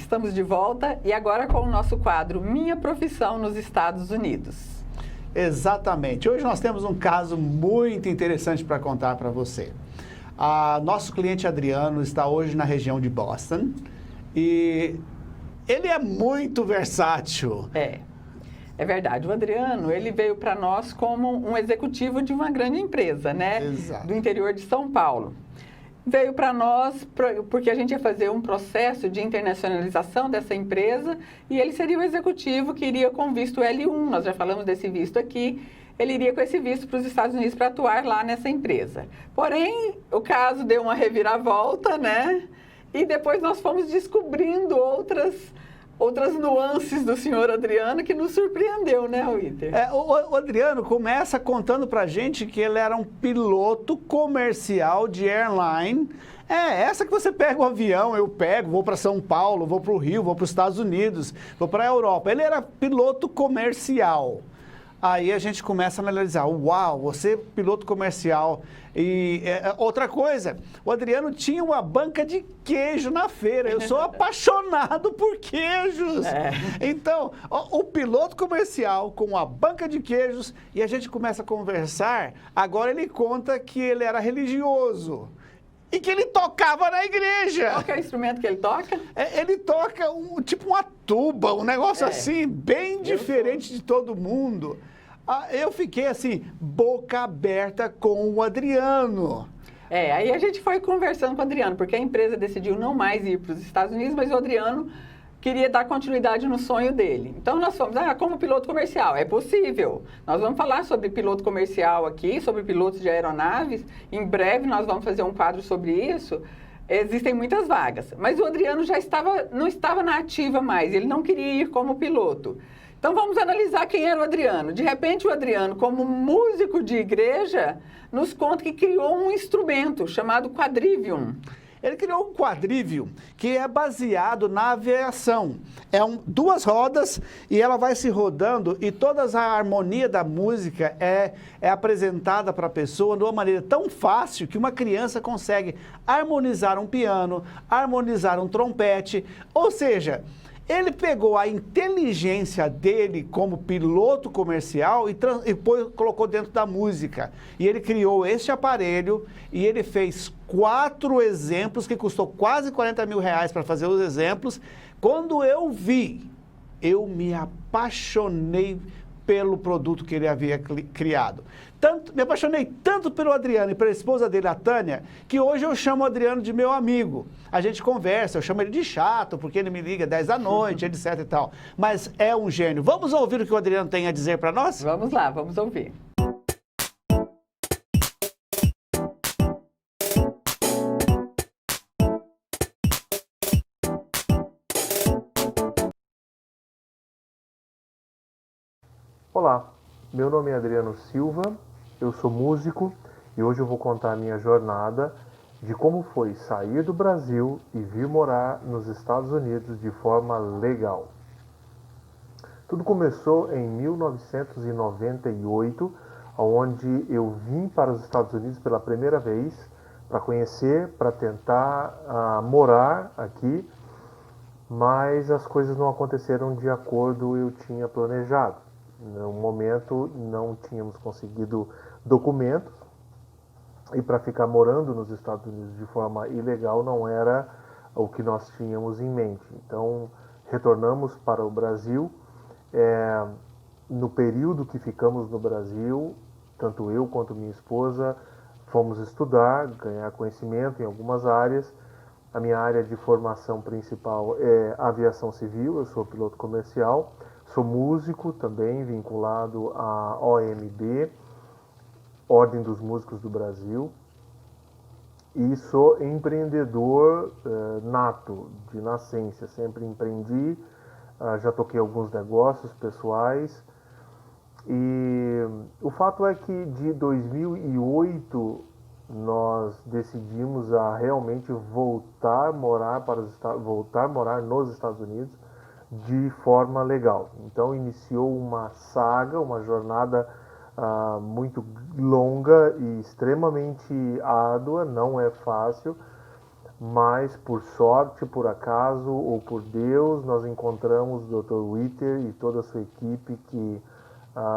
estamos de volta e agora com o nosso quadro Minha Profissão nos Estados Unidos. Exatamente. Hoje nós temos um caso muito interessante para contar para você. Nosso cliente Adriano está hoje na região de Boston e ele é muito versátil. É verdade. O Adriano, ele veio para nós como um executivo de uma grande empresa, né? Exato. Do interior de São Paulo. Veio para nós porque a gente ia fazer um processo de internacionalização dessa empresa e ele seria o executivo que iria com visto L1, nós já falamos desse visto aqui, ele iria com esse visto para os Estados Unidos para atuar lá nessa empresa. Porém, o caso deu uma reviravolta, né? E depois nós fomos descobrindo outras nuances do senhor Adriano que nos surpreendeu, né, Witter? O Adriano começa contando pra gente que ele era um piloto comercial de airline. Essa que você pega o avião, eu pego, vou para São Paulo, vou para o Rio, vou para os Estados Unidos, vou para a Europa. Ele era piloto comercial. Aí a gente começa a analisar, uau, você é piloto comercial. E outra coisa, o Adriano tinha uma banca de queijo na feira. Eu sou apaixonado por queijos. Então, o piloto comercial com a banca de queijos e a gente começa a conversar. Agora ele conta que ele era religioso. E que ele tocava na igreja. Qual que é o instrumento que ele toca? Ele toca tipo uma tuba, um negócio assim, bem diferente de todo mundo. Eu fiquei assim, boca aberta com o Adriano. Aí a gente foi conversando com o Adriano, porque a empresa decidiu não mais ir para os Estados Unidos, mas o Adriano queria dar continuidade no sonho dele. Então nós fomos, como piloto comercial, é possível. Nós vamos falar sobre piloto comercial aqui, sobre pilotos de aeronaves. Em breve nós vamos fazer um quadro sobre isso. Existem muitas vagas. Mas o Adriano não estava na ativa mais, ele não queria ir como piloto. Então vamos analisar quem era o Adriano. De repente o Adriano, como músico de igreja, nos conta que criou um instrumento chamado quadrivium. Ele criou um quadrivium que é baseado na aviação. Duas rodas e ela vai se rodando e toda a harmonia da música é apresentada para a pessoa de uma maneira tão fácil que uma criança consegue harmonizar um piano, harmonizar um trompete, ou seja, ele pegou a inteligência dele como piloto comercial e colocou dentro da música. E ele criou este aparelho e ele fez 4 exemplos, que custou quase R$40 mil para fazer os exemplos. Quando eu vi, eu me apaixonei pelo produto que ele havia criado. Me apaixonei tanto pelo Adriano e pela esposa dele, a Tânia, que hoje eu chamo o Adriano de meu amigo. A gente conversa, eu chamo ele de chato, porque ele me liga 10 da noite, etc e tal. Mas é um gênio. Vamos ouvir o que o Adriano tem a dizer para nós? Vamos lá, vamos ouvir. Olá, meu nome é Adriano Silva, eu sou músico e hoje eu vou contar a minha jornada de como foi sair do Brasil e vir morar nos Estados Unidos de forma legal. Tudo começou em 1998, onde eu vim para os Estados Unidos pela primeira vez para conhecer, para tentar morar aqui, mas as coisas não aconteceram de acordo com eu tinha planejado. No momento não tínhamos conseguido documentos e para ficar morando nos Estados Unidos de forma ilegal não era o que nós tínhamos em mente. Então retornamos para o Brasil. No período que ficamos no Brasil, tanto eu quanto minha esposa fomos estudar, ganhar conhecimento em algumas áreas. A minha área de formação principal é aviação civil, eu sou piloto comercial. Sou músico também, vinculado à OMB, Ordem dos Músicos do Brasil. E sou empreendedor nato, de nascença. Sempre empreendi, já toquei alguns negócios pessoais. E o fato é que de 2008 nós decidimos a realmente voltar a morar nos Estados Unidos de forma legal. Então iniciou uma saga, uma jornada muito longa e extremamente árdua, não é fácil, mas por sorte, por acaso ou por Deus, nós encontramos o Dr. Witter e toda a sua equipe que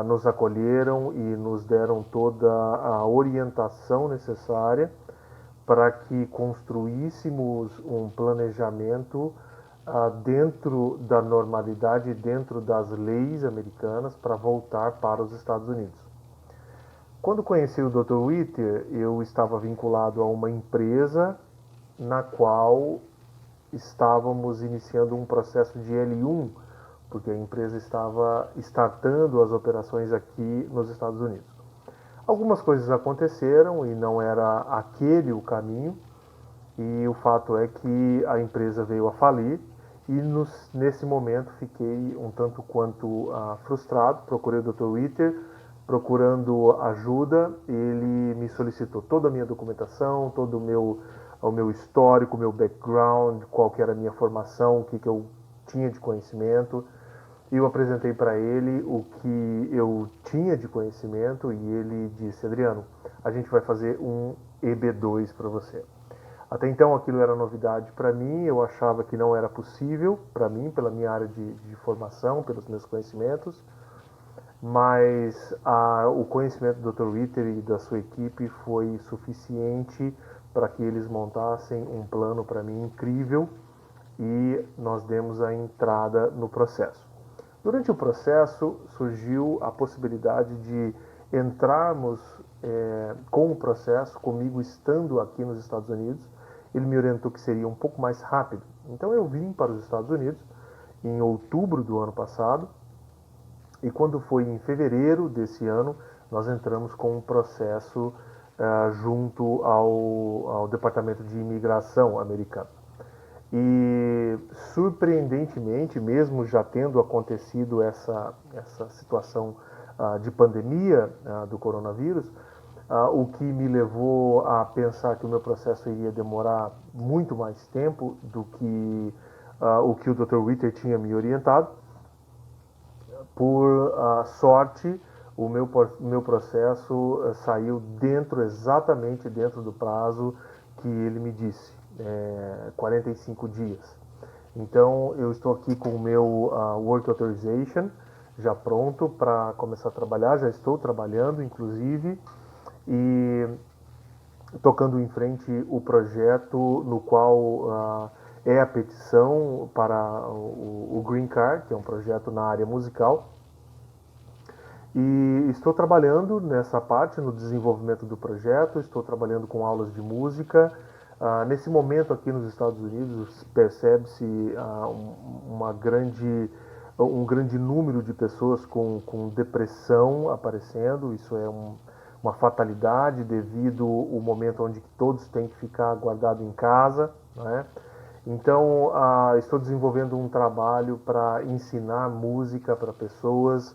nos acolheram e nos deram toda a orientação necessária para que construíssemos um planejamento dentro da normalidade, dentro das leis americanas, para voltar para os Estados Unidos. Quando conheci o Dr. Witter, eu estava vinculado a uma empresa na qual estávamos iniciando um processo de L1, porque a empresa estava startando as operações aqui nos Estados Unidos. Algumas coisas aconteceram e não era aquele o caminho, e o fato é que a empresa veio a falir e nesse momento fiquei um tanto quanto frustrado. Procurei o Dr. Witter, procurando ajuda. Ele me solicitou toda a minha documentação, todo o meu histórico, o meu background, qual que era a minha formação, o que eu tinha de conhecimento. E eu apresentei para ele o que eu tinha de conhecimento e ele disse: Adriano, a gente vai fazer um EB2 para você. Até então aquilo era novidade para mim, eu achava que não era possível para mim, pela minha área de formação, pelos meus conhecimentos, mas o conhecimento do Dr. Witter e da sua equipe foi suficiente para que eles montassem um plano para mim incrível e nós demos a entrada no processo. Durante o processo surgiu a possibilidade de entrarmos com o processo, comigo estando aqui nos Estados Unidos. Ele me orientou que seria um pouco mais rápido. Então eu vim para os Estados Unidos em outubro do ano passado e quando foi em fevereiro desse ano, nós entramos com um processo junto ao Departamento de Imigração americano. E surpreendentemente, mesmo já tendo acontecido essa situação de pandemia do coronavírus, o que me levou a pensar que o meu processo iria demorar muito mais tempo do que o que o Dr. Witter tinha me orientado. Por sorte, o meu processo saiu exatamente dentro do prazo que ele me disse, 45 dias. Então, eu estou aqui com o meu Work Authorization já pronto para começar a trabalhar, já estou trabalhando, inclusive, e tocando em frente o projeto no qual é a petição para o Green Card, que é um projeto na área musical. E estou trabalhando nessa parte, no desenvolvimento do projeto, estou trabalhando com aulas de música. Nesse momento aqui nos Estados Unidos percebe-se um grande número de pessoas com depressão aparecendo. Isso é uma fatalidade devido ao momento onde todos têm que ficar guardados em casa, né? Então, estou desenvolvendo um trabalho para ensinar música para pessoas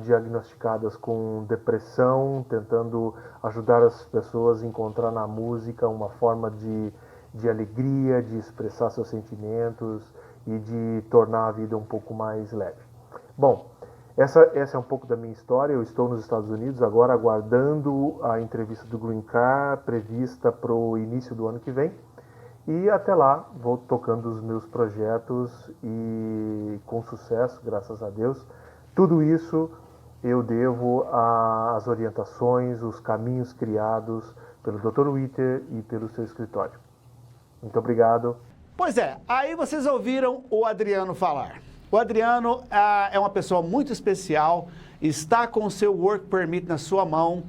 diagnosticadas com depressão, tentando ajudar as pessoas a encontrar na música uma forma de alegria, de expressar seus sentimentos e de tornar a vida um pouco mais leve. Bom, essa é um pouco da minha história. Eu estou nos Estados Unidos agora aguardando a entrevista do Green Card prevista para o início do ano que vem. E até lá vou tocando os meus projetos e com sucesso, graças a Deus. Tudo isso eu devo às orientações, os caminhos criados pelo Dr. Witter e pelo seu escritório. Muito obrigado. Pois é, aí vocês ouviram o Adriano falar. O Adriano é uma pessoa muito especial, está com o seu Work Permit na sua mão,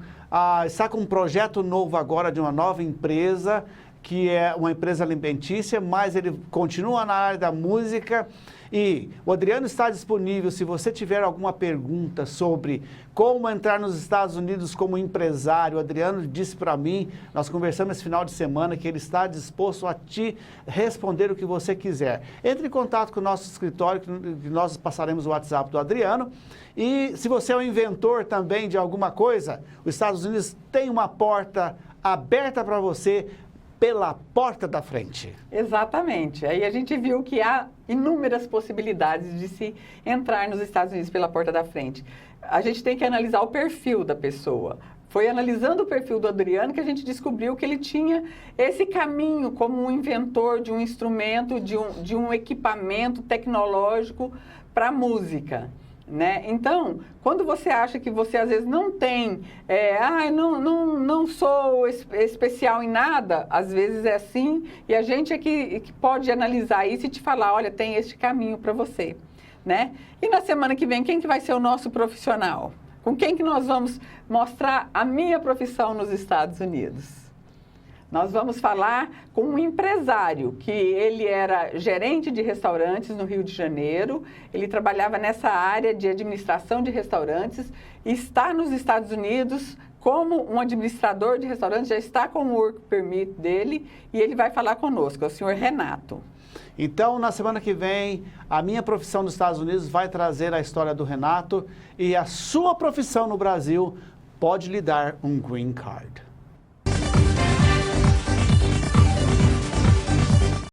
está com um projeto novo agora de uma nova empresa, que é uma empresa alimentícia, mas ele continua na área da música. E o Adriano está disponível, se você tiver alguma pergunta sobre como entrar nos Estados Unidos como empresário. O Adriano disse para mim, nós conversamos esse final de semana, que ele está disposto a te responder o que você quiser. Entre em contato com o nosso escritório, que nós passaremos o WhatsApp do Adriano. E se você é um inventor também de alguma coisa, os Estados Unidos tem uma porta aberta para você, pela porta da frente. Exatamente. Aí a gente viu que há inúmeras possibilidades de se entrar nos Estados Unidos pela porta da frente. A gente tem que analisar o perfil da pessoa. Foi analisando o perfil do Adriano que a gente descobriu que ele tinha esse caminho como um inventor de um instrumento, de um equipamento tecnológico para música. Né? Então, quando você acha que você às vezes não tem, não sou especial em nada, às vezes é assim, e a gente é que pode analisar isso e te falar, olha, tem este caminho para você. Né? E na semana que vem, quem que vai ser o nosso profissional? Com quem que nós vamos mostrar a minha profissão nos Estados Unidos? Nós vamos falar com um empresário, que ele era gerente de restaurantes no Rio de Janeiro, ele trabalhava nessa área de administração de restaurantes, está nos Estados Unidos como um administrador de restaurantes, já está com o work permit dele, e ele vai falar conosco, é o senhor Renato. Então, na semana que vem, a minha profissão nos Estados Unidos vai trazer a história do Renato, e a sua profissão no Brasil pode lhe dar um green card.